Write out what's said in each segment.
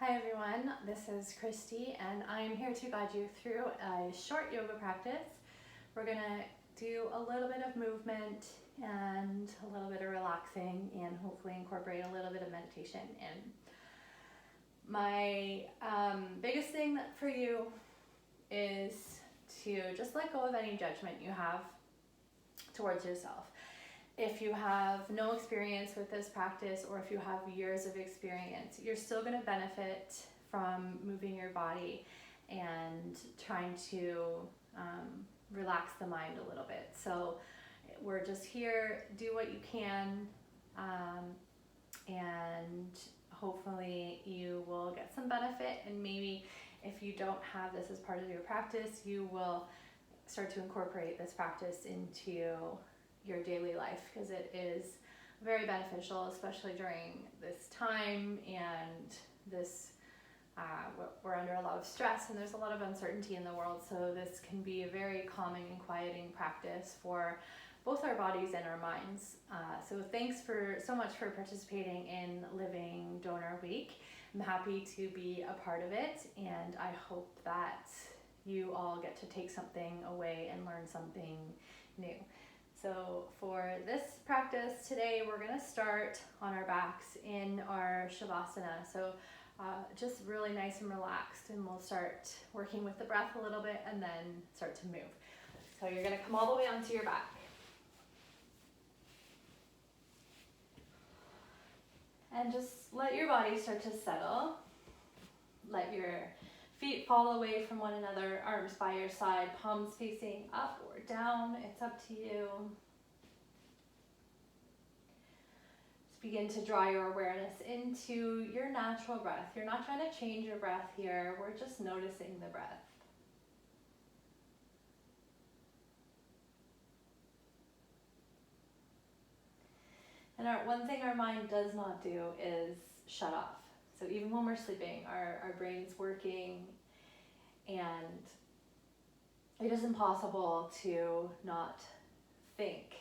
Hi everyone, this is Christy and I'm here to guide you through a short yoga practice. We're going to do a little bit of movement and a little bit of relaxing and hopefully incorporate a little bit of meditation in. My biggest thing for you is to just let go of any judgment you have towards yourself. If you have no experience with this practice or if you have years of experience, you're still going to benefit from moving your body and trying to relax the mind a little bit. So we're just here, do what you can, and hopefully you will get some benefit. And maybe if you don't have this as part of your practice, you will start to incorporate this practice into your daily life, because it is very beneficial, especially during this time and this we're under a lot of stress and there's a lot of uncertainty in the world. So this can be a very calming and quieting practice for both our bodies and our minds. So thanks so much for participating in Living Donor Week. I'm happy to be a part of it, and I hope that you all get to take something away and learn something new. So for this practice today, we're going to start on our backs in our Shavasana. So just really nice and relaxed, and we'll start working with the breath a little bit and then start to move. So you're going to come all the way onto your back. And just let your body start to settle. Let your feet fall away from one another, arms by your side, palms facing up or down. It's up to you. Just begin to draw your awareness into your natural breath. You're not trying to change your breath here. We're just noticing the breath. And one thing our mind does not do is shut off. So even when we're sleeping, our brain's working, and it is impossible to not think.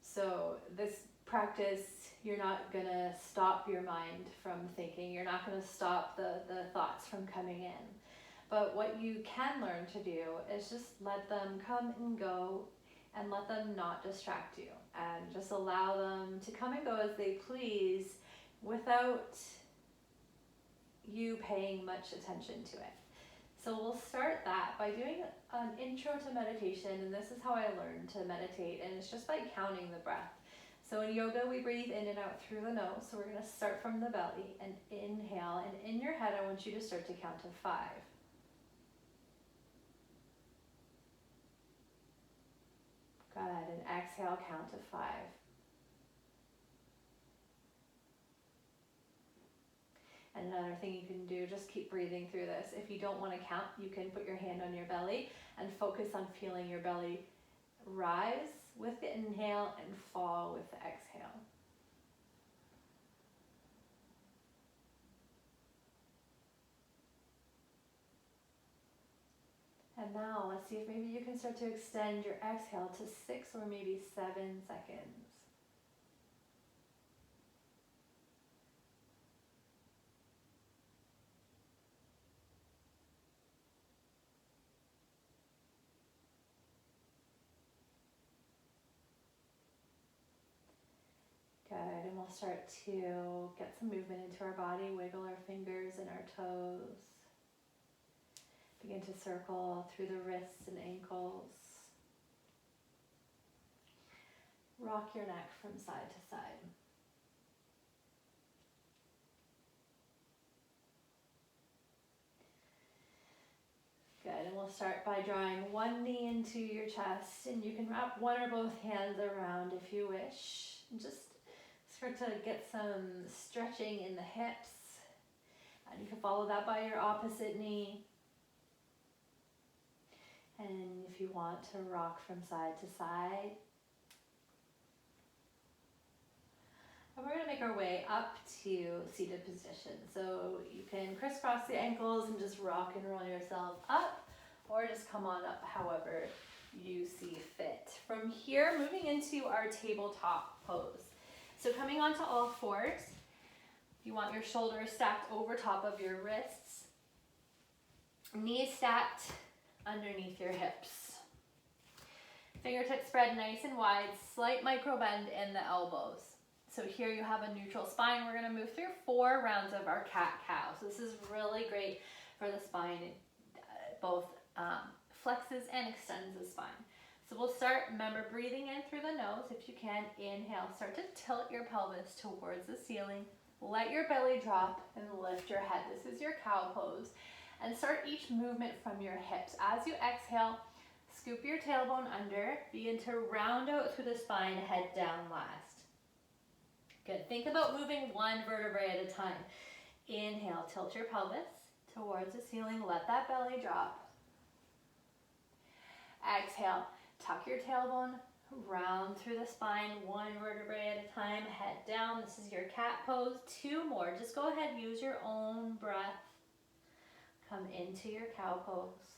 So this practice, you're not going to stop your mind from thinking. You're not going to stop the thoughts from coming in. But what you can learn to do is just let them come and go and let them not distract you. And just allow them to come and go as they please without you paying much attention to it. So we'll start that by doing an intro to meditation, and this is how I learned to meditate, and it's just by counting the breath. So in yoga, we breathe in and out through the nose, so we're going to start from the belly and inhale, and in your head, I want you to start to count to 5. Good, and exhale, count to 5. And another thing you can do, just keep breathing through this. If you don't want to count, you can put your hand on your belly and focus on feeling your belly rise with the inhale and fall with the exhale. And now let's see if maybe you can start to extend your exhale to 6 or maybe 7 seconds. Good, and we'll start to get some movement into our body, wiggle our fingers and our toes. Begin to circle through the wrists and ankles. Rock your neck from side to side. Good, and we'll start by drawing one knee into your chest, and you can wrap one or both hands around if you wish. And just start to get some stretching in the hips, and you can follow that by your opposite knee. And if you want to rock from side to side. And we're going to make our way up to seated position. So you can crisscross the ankles and just rock and roll yourself up, or just come on up however you see fit. From here, moving into our tabletop pose. So coming onto all fours, You want your shoulders stacked over top of your wrists. Knees stacked underneath your hips. Fingertips spread nice and wide, slight micro bend in the elbows. So here you have a neutral spine. We're going to move through 4 rounds of our cat-cow. So this is really great for the spine. It both flexes and extends the spine. So we'll start, remember, breathing in through the nose. If you can, inhale. Start to tilt your pelvis towards the ceiling. Let your belly drop and lift your head. This is your cow pose. And start each movement from your hips. As you exhale, scoop your tailbone under. Begin to round out through the spine, head down last. Good. Think about moving 1 vertebrae at a time. Inhale, tilt your pelvis towards the ceiling. Let that belly drop. Exhale, tuck your tailbone, round through the spine, 1 vertebrae at a time, head down. This is your cat pose. 2 more. Just go ahead, use your own breath. Come into your cow pose.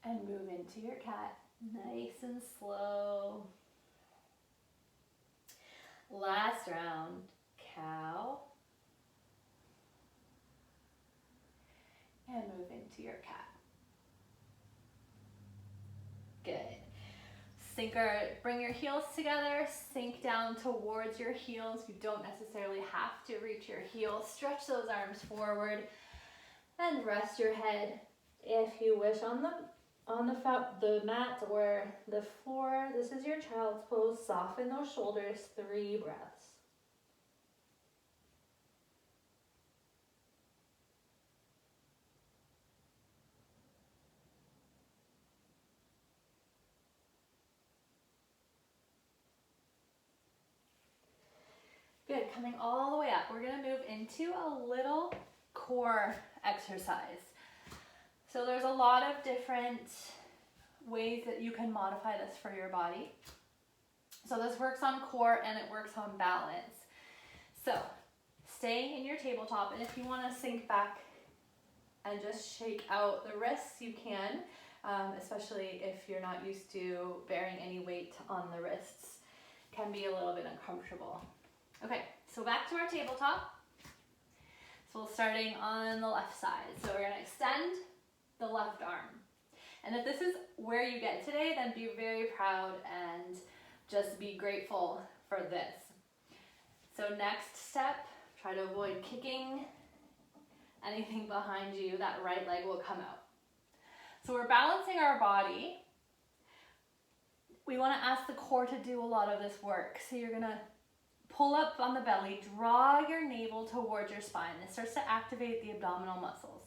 And move into your cat, nice and slow. Last round, cow. And move into your cat. Good. Bring your heels together, sink down towards your heels. You don't necessarily have to reach your heels. Stretch those arms forward and rest your head, if you wish, on the mat or the floor. This is your child's pose. Soften those shoulders, 3 breaths. Good, coming all the way up. We're gonna move into a little core exercise. So there's a lot of different ways that you can modify this for your body. So this works on core and it works on balance. So stay in your tabletop, and if you wanna sink back and just shake out the wrists, you can, especially if you're not used to bearing any weight on the wrists. Can be a little bit uncomfortable. Okay, so back to our tabletop. So we're starting on the left side. So we're gonna extend the left arm. And if this is where you get today, then be very proud and just be grateful for this. So next step, try to avoid kicking anything behind you. That right leg will come out. So we're balancing our body. We wanna ask the core to do a lot of this work. So you're gonna pull up on the belly, draw your navel towards your spine. This starts to activate the abdominal muscles.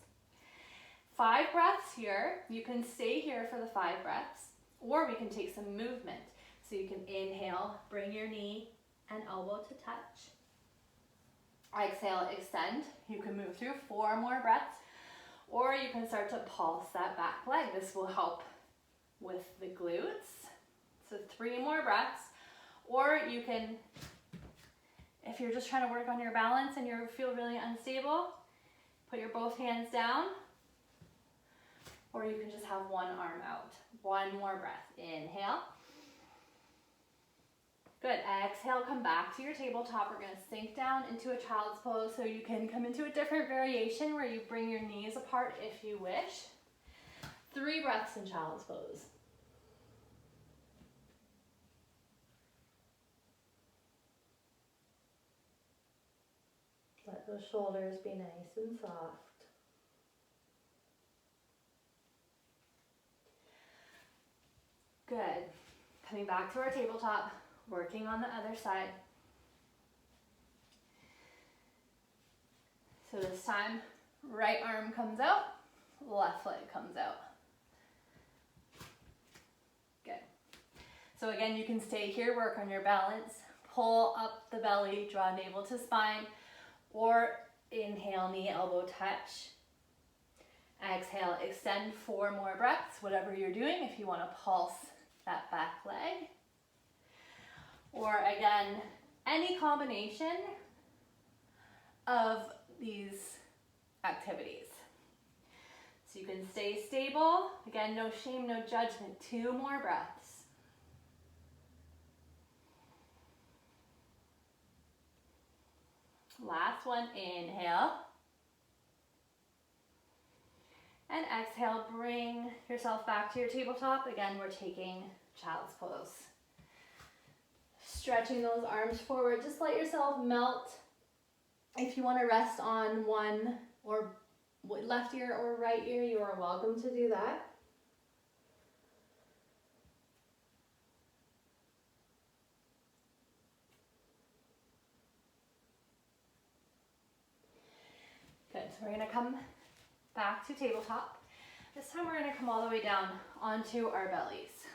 5 breaths here. You can stay here for the 5 breaths, or we can take some movement. So you can inhale, bring your knee and elbow to touch. Exhale, extend. You can move through 4 more breaths, or you can start to pulse that back leg. This will help with the glutes. So 3 more breaths, or you can, if you're just trying to work on your balance and you feel really unstable, put your both hands down, or you can just have 1 arm out. 1 more breath. Inhale. Good. Exhale, come back to your tabletop. We're going to sink down into a child's pose, so you can come into a different variation where you bring your knees apart if you wish. 3 breaths in child's pose. Let those shoulders be nice and soft. Good. Coming back to our tabletop, working on the other side. So this time, right arm comes out, left leg comes out. Good. So again, you can stay here, work on your balance, pull up the belly, draw navel to spine, or inhale, knee, elbow touch. Exhale, extend 4 more breaths, whatever you're doing, if you want to pulse that back leg. Or again, any combination of these activities. So you can stay stable. Again, no shame, no judgment. 2 more breaths. Last one, inhale. And exhale, bring yourself back to your tabletop. Again, we're taking child's pose. Stretching those arms forward, just let yourself melt. If you want to rest on one or left ear or right ear, you are welcome to do that. Good, so we're gonna come back to tabletop. This time we're gonna come all the way down onto our bellies.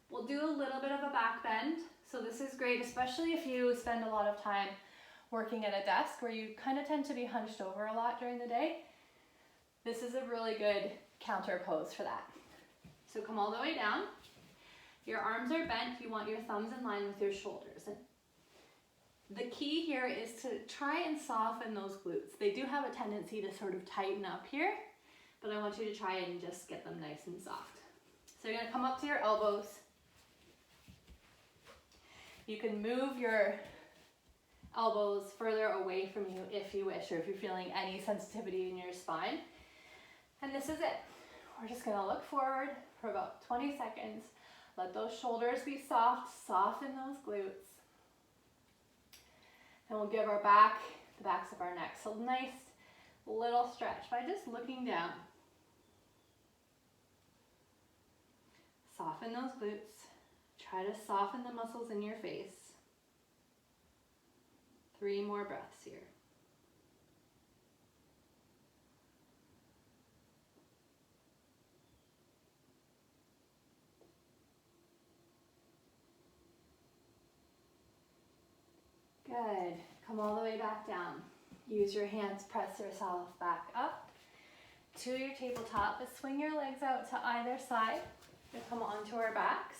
We'll do a little bit of a back bend. So this is great, especially if you spend a lot of time working at a desk where you kind of tend to be hunched over a lot during the day. This is a really good counter pose for that. So come all the way down. Your arms are bent. You want your thumbs in line with your shoulders. And the key here is to try and soften those glutes. They do have a tendency to sort of tighten up here, but I want you to try and just get them nice and soft. So you're gonna come up to your elbows. You can move your elbows further away from you if you wish, or if you're feeling any sensitivity in your spine. And this is it. We're just gonna look forward for about 20 seconds. Let those shoulders be soft, soften those glutes. And we'll give our back, the backs of our necks, a nice little stretch by just looking down. Soften those glutes. Try to soften the muscles in your face. 3 more breaths here. Good. Come all the way back down. Use your hands, press yourself back up to your tabletop. But swing your legs out to either side. We'll come onto our backs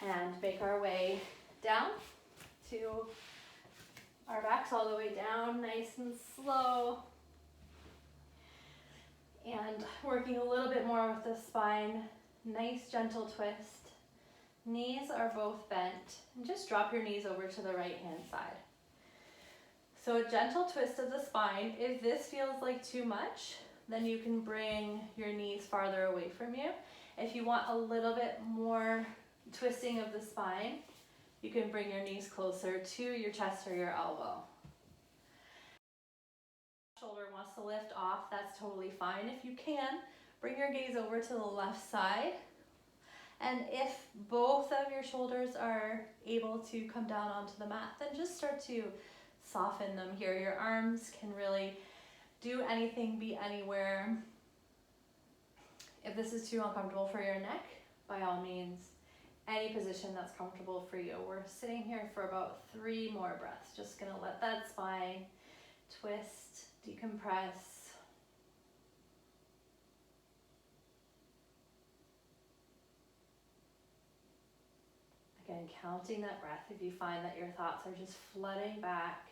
and make our way down to our backs, all the way down, nice and slow. And working a little bit more with the spine. Nice gentle twist. Knees are both bent. And just drop your knees over to the right hand side. So a gentle twist of the spine. If this feels like too much, then you can bring your knees farther away from you. If you want a little bit more twisting of the spine, you can bring your knees closer to your chest or your elbow. Shoulder wants to lift off, that's totally fine. If you can, bring your gaze over to the left side. And if both of your shoulders are able to come down onto the mat, then just start to soften them here. Your arms can really do anything, be anywhere. If this is too uncomfortable for your neck, by all means, any position that's comfortable for you. We're sitting here for about 3 more breaths. Just gonna let that spine twist, decompress. Again, counting that breath if you find that your thoughts are just flooding back.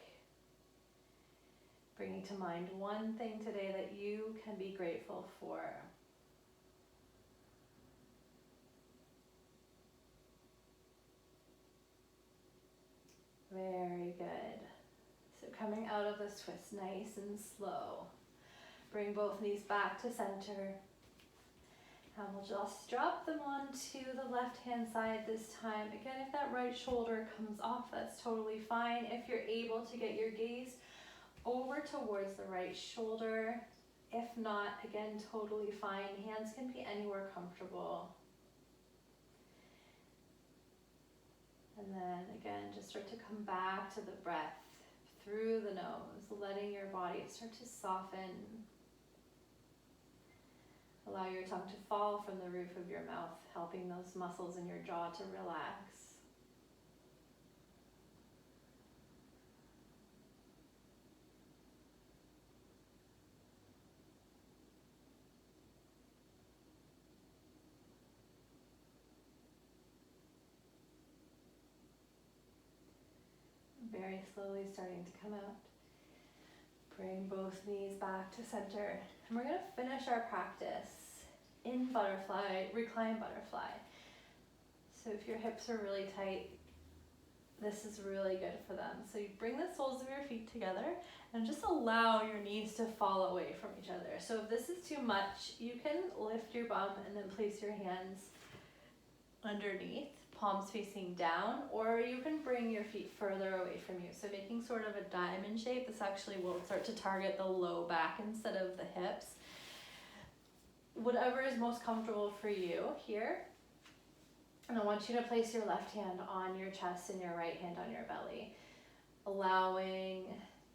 Bringing to mind one thing today that you can be grateful for. Very good. So coming out of this twist nice and slow. Bring both knees back to center. And we'll just drop them onto the left hand side this time. Again, if that right shoulder comes off, that's totally fine. If you're able to get your gaze over towards the right shoulder. If not, again, totally fine. Hands can be anywhere comfortable. And then again, just start to come back to the breath through the nose, letting your body start to soften. Allow your tongue to fall from the roof of your mouth, helping those muscles in your jaw to relax. Very slowly starting to come out. Bring both knees back to center. And we're going to finish our practice in butterfly, reclined butterfly. So if your hips are really tight, this is really good for them. So you bring the soles of your feet together and just allow your knees to fall away from each other. So if this is too much, you can lift your bum and then place your hands underneath, palms facing down, or you can bring your feet further away from you. So making sort of a diamond shape, this actually will start to target the low back instead of the hips. Whatever is most comfortable for you here. And I want you to place your left hand on your chest and your right hand on your belly, allowing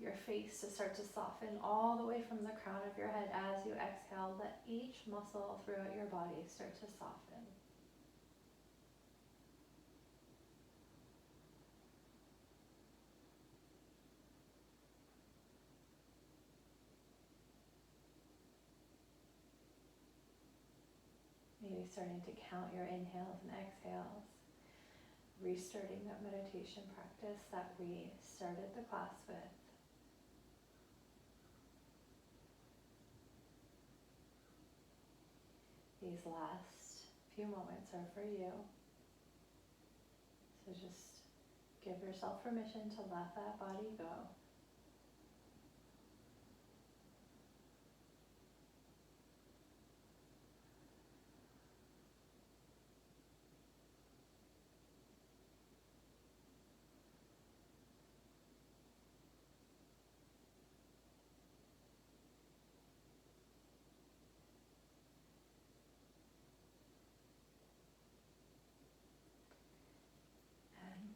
your face to start to soften all the way from the crown of your head as you exhale. Let each muscle throughout your body start to soften. Maybe starting to count your inhales and exhales, restarting that meditation practice that we started the class with. These last few moments are for you. So just give yourself permission to let that body go.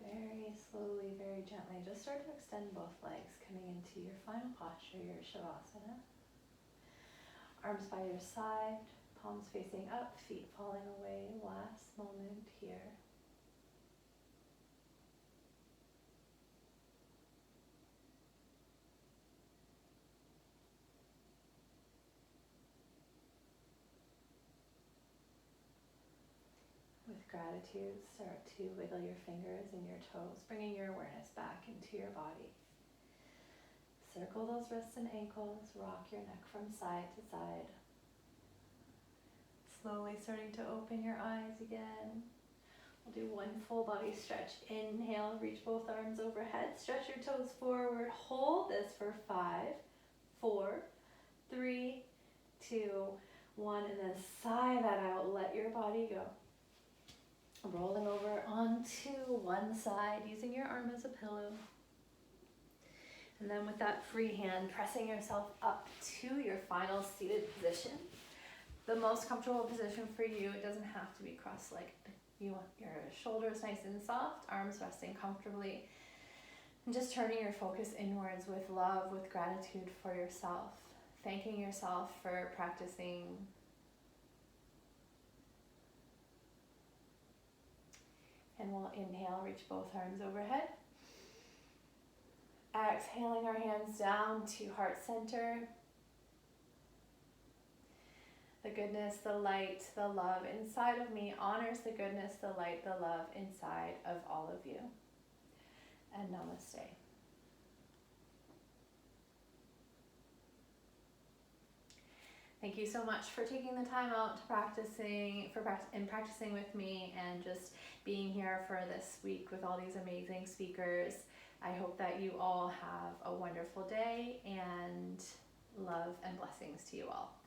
Very slowly, very gently, just start to extend both legs, coming into your final posture, your Shavasana. Arms by your side, palms facing up, feet falling away. Last moment here. With gratitude, start to wiggle your fingers and your toes, bringing your awareness back into your body. Circle those wrists and ankles, rock your neck from side to side. Slowly starting to open your eyes again. We'll do one full body stretch. Inhale, reach both arms overhead, stretch your toes forward, hold this for 5, 4, 3, 2, 1, and then sigh that out, let your body go. Rolling over onto one side, using your arm as a pillow. And then with that free hand, pressing yourself up to your final seated position. The most comfortable position for you. It doesn't have to be cross-legged. You want your shoulders nice and soft, arms resting comfortably. And just turning your focus inwards with love, with gratitude for yourself. Thanking yourself for practicing. And we'll inhale, reach both arms overhead. Exhaling our hands down to heart center. The goodness, the light, the love inside of me honors the goodness, the light, the love inside of all of you. And namaste. Thank you so much for taking the time out to practicing with me and just being here for this week with all these amazing speakers. I hope that you all have a wonderful day, and love and blessings to you all.